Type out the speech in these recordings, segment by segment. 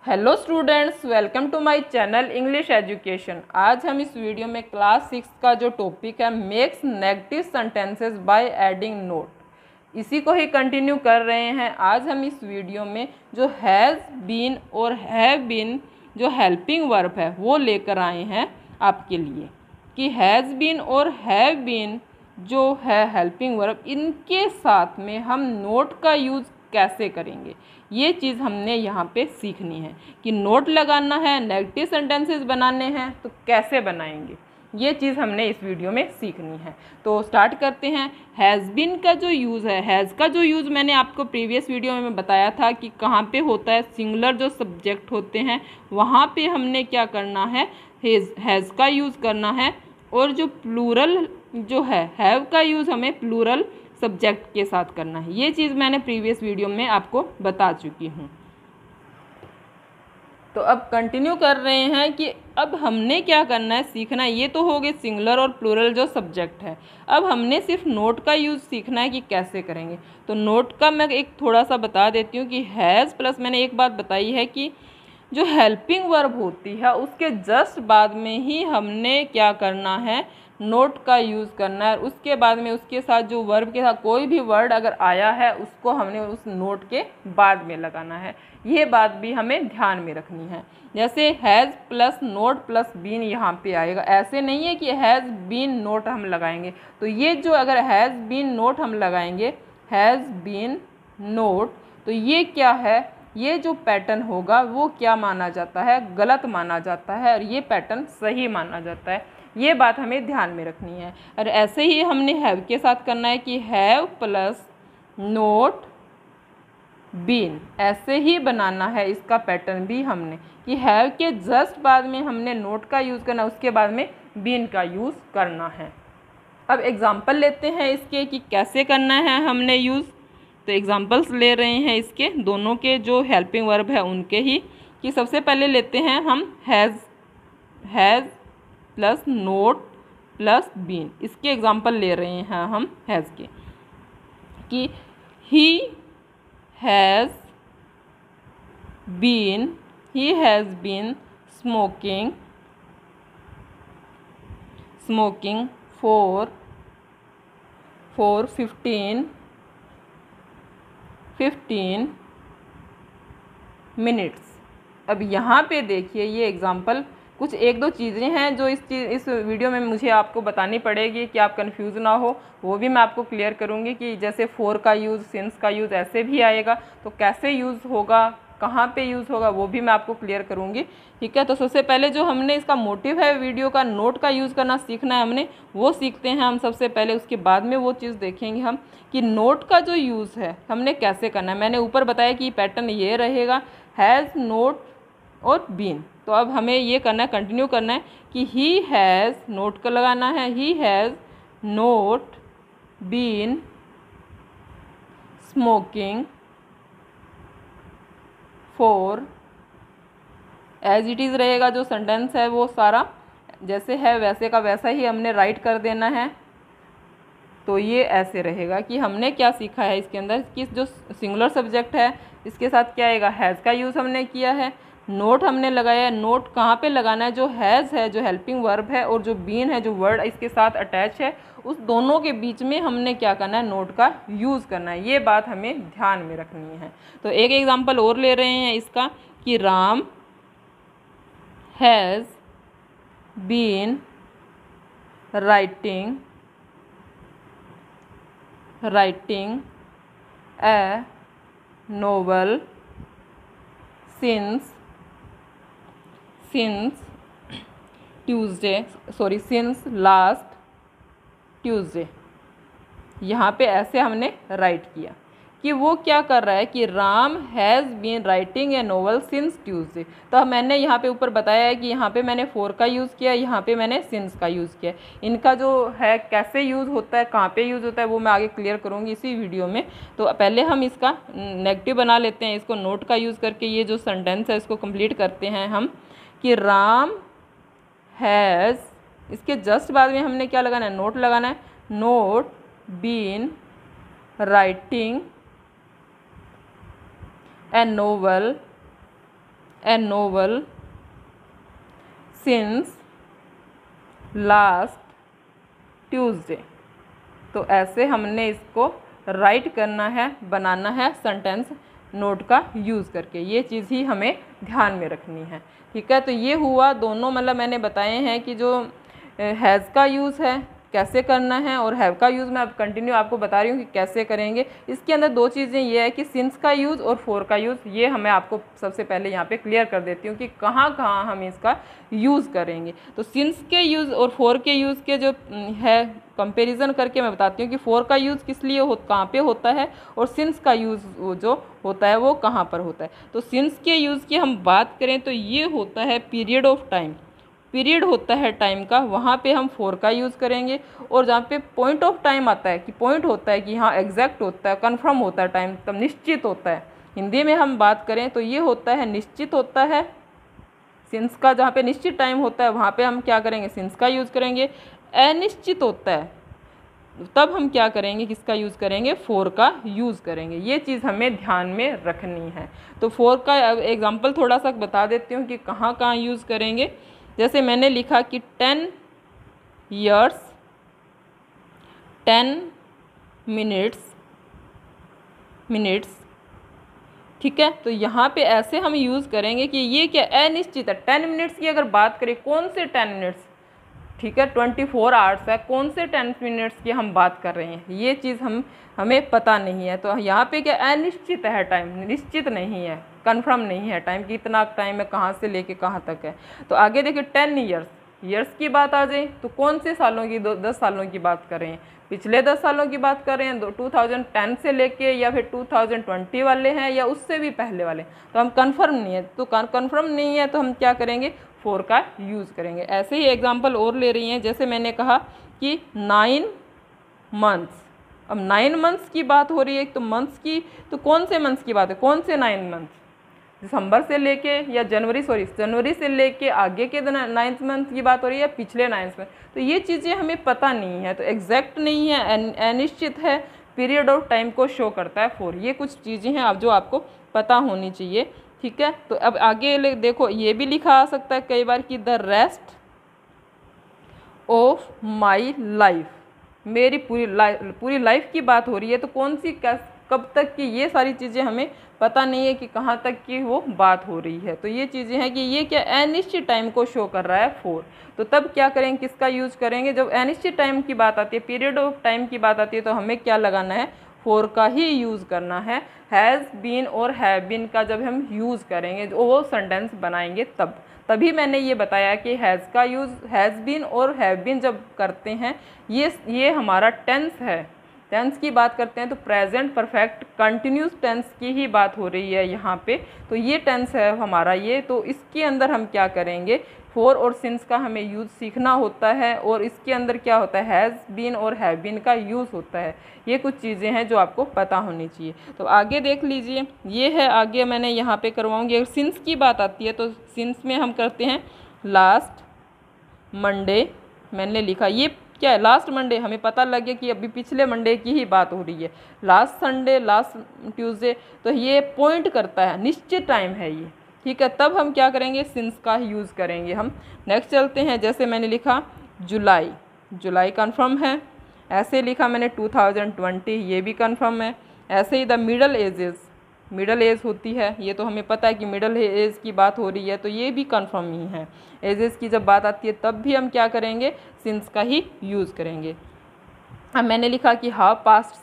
Hello students, welcome to my channel English education. आज हम इस वीडियो में क्लास 6 का जो टॉपिक है makes negative sentences by adding note, इसी को ही कंटिन्यू कर रहे हैं। आज हम इस वीडियो में जो हैज़ बीन और हैव बीन जो हेल्पिंग वर्ब है वो लेकर आए हैं आपके लिए कि हैज़ बीन और हैव बीन जो है हेल्पिंग वर्ब, इनके साथ में हम नोट का यूज़ कैसे करेंगे, ये चीज़ हमने यहाँ पे सीखनी है कि नोट लगाना है, नेगेटिव सेंटेंसेस बनाने हैं तो कैसे बनाएंगे, ये चीज़ हमने इस वीडियो में सीखनी है। तो स्टार्ट करते हैं। हैज़ बीन का जो यूज़ है, हैज़ का जो यूज़ मैंने आपको प्रीवियस वीडियो में बताया था कि कहाँ पे होता है, सिंगुलर जो सब्जेक्ट होते हैं वहाँ पे हमने क्या करना है, हैज़ का यूज़ करना है। और जो प्लूरल जो है हैव का यूज़ हमें प्लूरल सब्जेक्ट के साथ करना है। ये चीज़ मैंने प्रीवियस वीडियो में आपको बता चुकी हूँ। तो अब कंटिन्यू कर रहे हैं कि अब हमने क्या करना है, सीखना है। ये तो हो गए सिंगुलर और प्लूरल जो सब्जेक्ट है। अब हमने सिर्फ नोट का यूज़ सीखना है कि कैसे करेंगे। तो नोट का मैं एक थोड़ा सा बता देती हूँ कि हैज़ प्लस मैंने एक बात बताई है कि जो हेल्पिंग वर्ब होती है उसके जस्ट बाद में ही हमने क्या करना है, नोट का यूज़ करना है। उसके बाद में उसके साथ जो वर्ब के साथ कोई भी वर्ड अगर आया है उसको हमने उस नोट के बाद में लगाना है। ये बात भी हमें ध्यान में रखनी है। जैसे has plus not plus been यहाँ पे आएगा, ऐसे नहीं है कि हैज़ बीन नोट हम लगाएंगे। तो ये जो अगर हैज़ बीन नोट हम लगाएंगे, हैज़ बीन नोट, तो ये क्या है, ये जो पैटर्न होगा वो क्या माना जाता है, गलत माना जाता है, और ये पैटर्न सही माना जाता है। ये बात हमें ध्यान में रखनी है। और ऐसे ही हमने हैव के साथ करना है कि हैव प्लस नोट बीन, ऐसे ही बनाना है इसका पैटर्न भी हमने कि हैव के जस्ट बाद में हमने नोट का यूज़ करना, उसके बाद में बीन का यूज़ करना है। अब एग्जाम्पल लेते हैं इसके कि कैसे करना है हमने यूज़। तो एग्जाम्पल्स ले रहे हैं इसके दोनों के जो हेल्पिंग वर्ब है उनके ही, कि सबसे पहले लेते हैं हम has plus not plus been. इसके एग्जाम्पल ले रहे हैं हम हैज़ के कि he has been smoking for 15 minutes. अब यहाँ पे देखिए ये एग्जाम्पल, कुछ एक दो चीज़ें हैं जो इस वीडियो में मुझे आपको बतानी पड़ेगी कि आप कंफ्यूज ना हो, वो भी मैं आपको क्लियर करूँगी कि जैसे फॉर का यूज़, सिंस का यूज़ ऐसे भी आएगा, तो कैसे यूज़ होगा, कहाँ पे यूज़ होगा, वो भी मैं आपको क्लियर करूँगी। ठीक है। तो सबसे पहले जो हमने इसका मोटिव है वीडियो का, नोट का यूज़ करना सीखना है हमने, वो सीखते हैं हम सबसे पहले। उसके बाद में वो चीज़ देखेंगे हम कि नोट का जो यूज़ है हमने कैसे करना है। मैंने ऊपर बताया कि पैटर्न ये रहेगा, हैज़ नोट और बीन। तो अब हमें ये करना है, कंटिन्यू करना है कि ही हैज़, नोट का लगाना है, he has not been smoking for, as it is रहेगा जो सेंटेंस है वो सारा जैसे है वैसे का वैसा ही हमने राइट कर देना है। तो ये ऐसे रहेगा कि हमने क्या सीखा है इसके अंदर कि जो सिंगुलर सब्जेक्ट है इसके साथ क्या आएगा, हैज़ का यूज़ हमने किया है, नोट हमने लगाया है। नोट कहाँ पे लगाना है, जो हैज़ है जो हेल्पिंग वर्ब है और जो बीन है जो वर्ड इसके साथ अटैच है, उस दोनों के बीच में हमने क्या करना है, नोट का यूज़ करना है। ये बात हमें ध्यान में रखनी है। तो एक एग्जाम्पल और ले रहे हैं इसका कि Ram has been writing a novel since last Tuesday. यहाँ पे ऐसे हमने राइट किया कि वो क्या कर रहा है कि Ram has been writing a novel since Tuesday. तो मैंने यहाँ पे ऊपर बताया है कि यहाँ पे मैंने फॉर का यूज़ किया, यहाँ पे मैंने सिंस का यूज़ किया। इनका जो है कैसे यूज़ होता है, कहाँ पे यूज़ होता है, वो मैं आगे क्लियर करूँगी इसी वीडियो में। तो पहले हम इसका नेगेटिव बना लेते हैं, इसको नोट का यूज़ करके ये जो सेंटेंस है इसको कंप्लीट करते हैं हम कि राम हैज़, इसके जस्ट बाद में हमने क्या लगाना है, नोट लगाना है, not been writing a novel a novel since last Tuesday. तो ऐसे हमने इसको राइट करना है, बनाना है सेंटेंस नोट का यूज़ करके। ये चीज़ ही हमें ध्यान में रखनी है, ठीक है। तो ये हुआ दोनों, मतलब मैंने बताए हैं कि जो हैज़ का यूज़ है कैसे करना है और हैव का यूज़ मैं अब कंटिन्यू आपको बता रही हूँ कि कैसे करेंगे। इसके अंदर दो चीज़ें ये है कि सिंस का यूज़ और फॉर का यूज़, ये हमें आपको सबसे पहले यहाँ पे क्लियर कर देती हूँ कि कहाँ कहाँ हम इसका यूज़ करेंगे। तो सिंस के यूज़ और फॉर के यूज़ के जो है कंपैरिजन करके मैं बताती हूँ कि फॉर का यूज़ किस लिए कहाँ पे होता है और सिंस का यूज़ जो होता है वो कहाँ पर होता है। तो सिंस के यूज़ की हम बात करें तो ये होता है पीरियड ऑफ टाइम, पीरियड होता है टाइम का, वहाँ पे हम फॉर का यूज़ करेंगे। और जहाँ पे पॉइंट ऑफ टाइम आता है कि पॉइंट होता है कि हाँ एग्जैक्ट होता है, कन्फर्म होता है टाइम, तब निश्चित होता है। हिंदी में हम बात करें तो ये होता है निश्चित होता है। सिंस का जहाँ पे निश्चित टाइम होता है वहाँ पे हम क्या करेंगे, सिंस का यूज़ करेंगे। अनिश्चित होता है तब हम क्या करेंगे, किसका यूज़ करेंगे, फॉर का यूज़ करेंगे। ये चीज़ हमें ध्यान में रखनी है। तो फॉर का एग्जांपल थोड़ा सा बता देती हूँ कि कहाँ कहाँ यूज़ करेंगे। जैसे मैंने लिखा कि 10 years 10 minutes, ठीक है। तो यहाँ पे ऐसे हम यूज़ करेंगे कि ये क्या अनिश्चित है। 10 मिनट्स की अगर बात करें, कौन से 10 मिनट्स, ठीक है 24 आवर्स है, कौन से 10 मिनट्स की हम बात कर रहे हैं, ये चीज़ हमें पता नहीं है। तो यहाँ पे क्या अनिश्चित है टाइम, निश्चित नहीं है, कंफर्म नहीं है टाइम कि इतना टाइम है, कहाँ से लेके कहाँ तक है। तो आगे देखिए 10 ईयर्स की बात आ जाए तो कौन से सालों की, 10 सालों की बात कर रहे हैं, पिछले 10 सालों की बात कर रहे हैं, 2010 से लेके या फिर 2020 वाले हैं या उससे भी पहले वाले। तो हम कंफर्म नहीं है, तो कंफर्म नहीं है तो हम क्या करेंगे, फॉर का यूज़ करेंगे। ऐसे ही एग्जांपल और ले रही हैं, जैसे मैंने कहा कि 9 मंथ्स। अब 9 मंथ्स की बात हो रही है, तो मंथ्स की, तो कौन से मंथ्स की बात है, कौन से 9 मंथ्स, दिसंबर से लेके या जनवरी से लेके आगे के 9th मंथ की बात हो रही है, पिछले 9th मंथ। तो ये चीज़ें हमें पता नहीं है, तो एग्जैक्ट नहीं है, अनिश्चित है, पीरियड ऑफ टाइम को शो करता है फॉर। ये कुछ चीज़ें हैं अब जो आपको पता होनी चाहिए, ठीक है। तो अब आगे देखो, ये भी लिखा आ सकता है कई बार कि the rest of my life, मेरी पूरी लाइफ की बात हो रही है। तो कौन सी कब तक की, ये सारी चीज़ें हमें पता नहीं है कि कहाँ तक की वो बात हो रही है। तो ये चीज़ें हैं कि ये क्या अनिश्चित टाइम को शो कर रहा है फॉर। तो तब क्या करेंगे, किसका यूज़ करेंगे, जब अनिश्चित टाइम की बात आती है, पीरियड ऑफ टाइम की बात आती है, तो हमें क्या लगाना है, फॉर का ही यूज़ करना है। हैज़ बीन और हैव बीन का जब हम यूज़ करेंगे, वो सेंटेंस बनाएंगे तभी मैंने ये बताया कि हैज़ का यूज़, हैज़ बीन और हैव बीन जब करते हैं, ये हमारा टेंस है। टेंस की बात करते हैं तो प्रेजेंट परफेक्ट कंटिन्यूस टेंस की ही बात हो रही है यहाँ पे। तो ये टेंस है हमारा ये। तो इसके अंदर हम क्या करेंगे, फॉर और सिंस का हमें यूज़ सीखना होता है, और इसके अंदर क्या होता है, हैज़ बीन और हैव बीन का यूज़ होता है। ये कुछ चीज़ें हैं जो आपको पता होनी चाहिए। तो आगे देख लीजिए, ये है आगे मैंने यहाँ पे करवाऊँगी। अगर सिंस की बात आती है तो सिंस में हम करते हैं लास्ट मंडे, मैंने लिखा ये क्या है, लास्ट मंडे, हमें पता लग गया कि अभी पिछले मंडे की ही बात हो रही है। लास्ट संडे, लास्ट ट्यूसडे, तो ये पॉइंट करता है, निश्चित टाइम है ये, ठीक है। तब हम क्या करेंगे, सिंस का यूज़ करेंगे हम। नेक्स्ट चलते हैं, जैसे मैंने लिखा जुलाई कंफर्म है। ऐसे लिखा मैंने 2020, ये भी कंफर्म है। ऐसे ही द मिडल एज होती है, ये तो हमें पता है कि मिडल एज की बात हो रही है, तो ये भी कंफर्म ही है। एजेस की जब बात आती है तब भी हम क्या करेंगे, सिंस का ही यूज़ करेंगे। अब मैंने लिखा कि हाफ पास्ट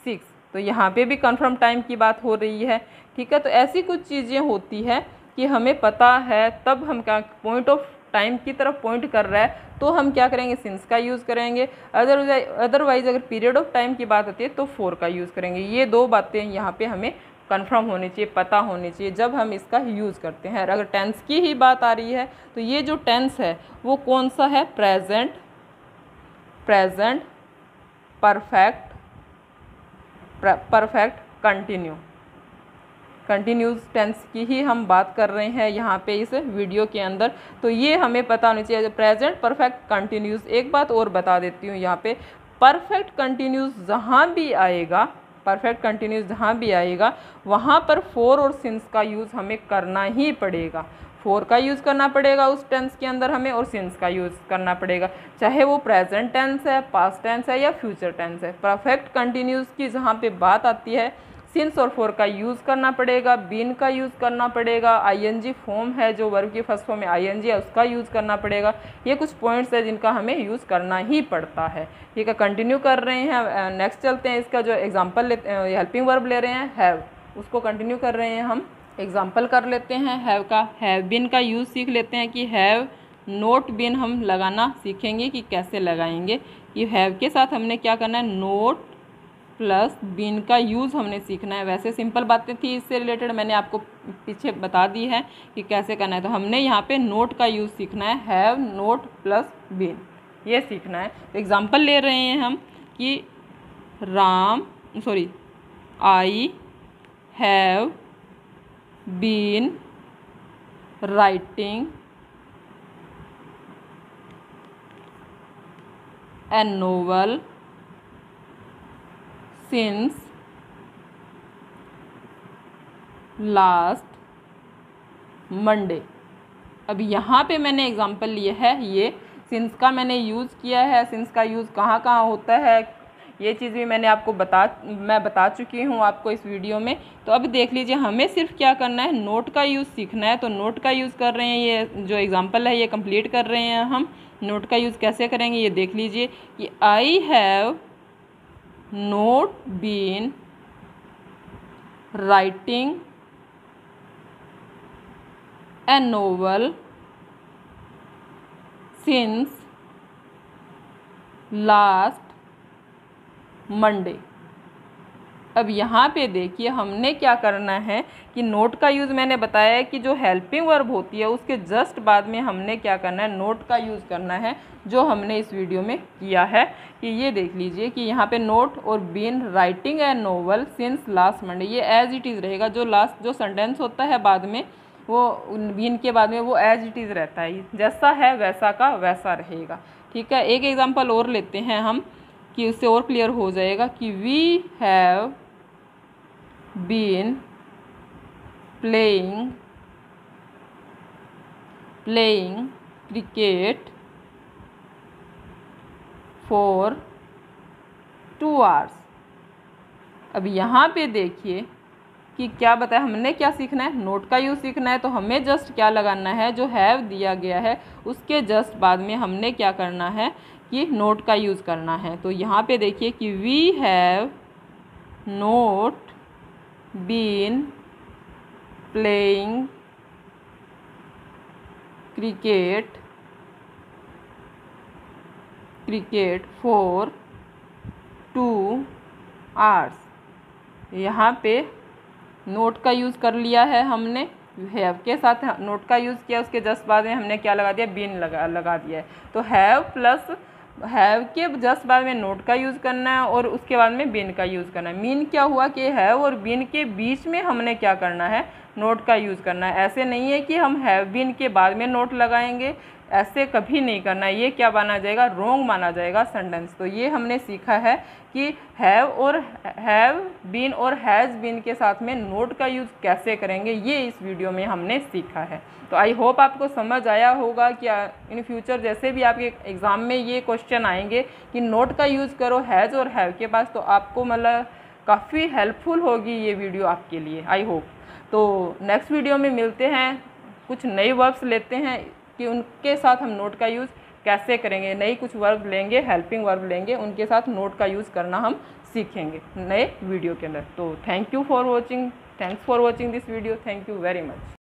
सिक्स, तो यहाँ पे भी कंफर्म टाइम की बात हो रही है, ठीक है। तो ऐसी कुछ चीज़ें होती है कि हमें पता है, तब हम क्या पॉइंट ऑफ टाइम की तरफ पॉइंट कर रहा है तो हम क्या करेंगे, सिंस का यूज़ करेंगे। अदरवाइज अगर पीरियड ऑफ टाइम की बात आती है तो फॉर का यूज़ करेंगे। ये दो बातें यहाँ पे हमें कंफर्म होनी चाहिए, पता होनी चाहिए जब हम इसका यूज़ करते हैं। अगर टेंस की ही बात आ रही है तो ये जो टेंस है वो कौन सा है, प्रेजेंट परफेक्ट कंटिन्यूस टेंस की ही हम बात कर रहे हैं यहाँ पे इस वीडियो के अंदर। तो ये हमें पता होनी चाहिए, प्रेजेंट परफेक्ट कंटिन्यूस। एक बात और बता देती हूँ यहाँ पे, परफेक्ट कंटिन्यूस जहाँ भी आएगा, परफेक्ट कंटिन्यूस जहाँ भी आएगा वहाँ पर फॉर और सिंस का यूज़ हमें करना ही पड़ेगा। फॉर का यूज़ करना पड़ेगा उस टेंस के अंदर हमें, और सिंस का यूज़ करना पड़ेगा, चाहे वो प्रेजेंट टेंस है, पास्ट टेंस है या फ्यूचर टेंस है। परफेक्ट कंटिन्यूस की जहाँ पे बात आती है सिंस और फॉर का यूज़ करना पड़ेगा, बीन का यूज़ करना पड़ेगा, आईएनजी फॉर्म है जो वर्ब की फर्स्ट फॉर्म में आईएनजी है उसका यूज़ करना पड़ेगा। ये कुछ पॉइंट्स है जिनका हमें यूज़ करना ही पड़ता है। ठीक है, कंटिन्यू कर रहे हैं, नेक्स्ट चलते हैं। इसका जो एग्जाम्पल हेल्पिंग वर्ब ले रहे हैं हैव, उसको कंटिन्यू कर रहे हैं हम। एग्जाम्पल कर लेते हैं हैव का। हैव बीन का यूज़ सीख लेते हैं कि हैव नोट बीन हम लगाना सीखेंगे कि कैसे लगाएंगे। कि हैव के साथ हमने क्या करना है, नोट प्लस बीन का यूज़ हमने सीखना है। वैसे सिंपल बातें थी, इससे रिलेटेड मैंने आपको पीछे बता दी है कि कैसे करना है। तो हमने यहाँ पे नोट का यूज़ सीखना है, हैव नोट प्लस बीन, ये सीखना है। तो एग्जाम्पल ले रहे हैं हम कि I have been writing a novel since last Monday. अब यहाँ पे मैंने एग्जांपल लिया है, ये सिंस का मैंने यूज़ किया है। सिंस का यूज़ कहाँ कहाँ होता है ये चीज़ भी मैंने आपको बता चुकी हूँ आपको इस वीडियो में। तो अब देख लीजिए, हमें सिर्फ क्या करना है, नोट का यूज़ सीखना है। तो नोट का यूज़ कर रहे हैं, ये जो एग्जांपल है ये कंप्लीट कर रहे हैं हम। नोट का यूज़ कैसे करेंगे ये देख लीजिए कि I have not been writing a novel since last Monday. अब यहाँ पे देखिए हमने क्या करना है कि नोट का यूज़ मैंने बताया है कि जो हेल्पिंग वर्ब होती है उसके जस्ट बाद में हमने क्या करना है, नोट का यूज़ करना है, जो हमने इस वीडियो में किया है। कि ये देख लीजिए कि यहाँ पे नोट और been writing a novel since last Monday, ये एज इट इज़ रहेगा। जो लास्ट जो सेंटेंस होता है बाद में, वो बीन के बाद में वो एज इट इज़ रहता है, जैसा है वैसा का वैसा रहेगा। ठीक है, एक एग्जाम्पल और लेते हैं हम कि उससे और क्लियर हो जाएगा कि we have been playing cricket for 2 hours। अब यहाँ पे देखिए कि क्या बताया, हमने क्या सीखना है, नोट का यूज़ सीखना है। तो हमें जस्ट क्या लगाना है, जो हैव दिया गया है उसके जस्ट बाद में हमने क्या करना है कि नोट का यूज़ करना है। तो यहाँ पे देखिए कि we have not been playing cricket for 2 hours। यहाँ पे नोट का यूज़ कर लिया है हमने, हैव के साथ नोट का यूज़ किया, उसके जस्ट बाद में हमने क्या लगा दिया, बीन लगा दिया है। तो हैव प्लस हैव के जस्ट बाद में नोट का यूज़ करना है और उसके बाद में बीन का यूज़ करना है। मीन क्या हुआ कि हैव और बीन के बीच में हमने क्या करना है, नोट का यूज़ करना है। ऐसे नहीं है कि हम हैव बीन के बाद में नोट लगाएंगे, ऐसे कभी नहीं करना है। ये क्या माना जाएगा, रॉन्ग माना जाएगा सेंटेंस। तो ये हमने सीखा है कि हैव बीन और हैज़ बीन के साथ में नोट का यूज़ कैसे करेंगे, ये इस वीडियो में हमने सीखा है। तो आई होप आपको समझ आया होगा कि इन फ्यूचर जैसे भी आपके एग्ज़ाम में ये क्वेश्चन आएंगे कि नोट का यूज़ करो हैज़ और हैव के पास, तो आपको मतलब काफ़ी हेल्पफुल होगी ये वीडियो आपके लिए, आई होप। तो नेक्स्ट वीडियो में मिलते हैं, कुछ नए वर्ब्स लेते हैं कि उनके साथ हम नोट का यूज़ कैसे करेंगे। नई कुछ वर्ब लेंगे, हेल्पिंग वर्ब लेंगे, उनके साथ नोट का यूज़ करना हम सीखेंगे नए वीडियो के अंदर। तो thanks for watching this video, thank you very much.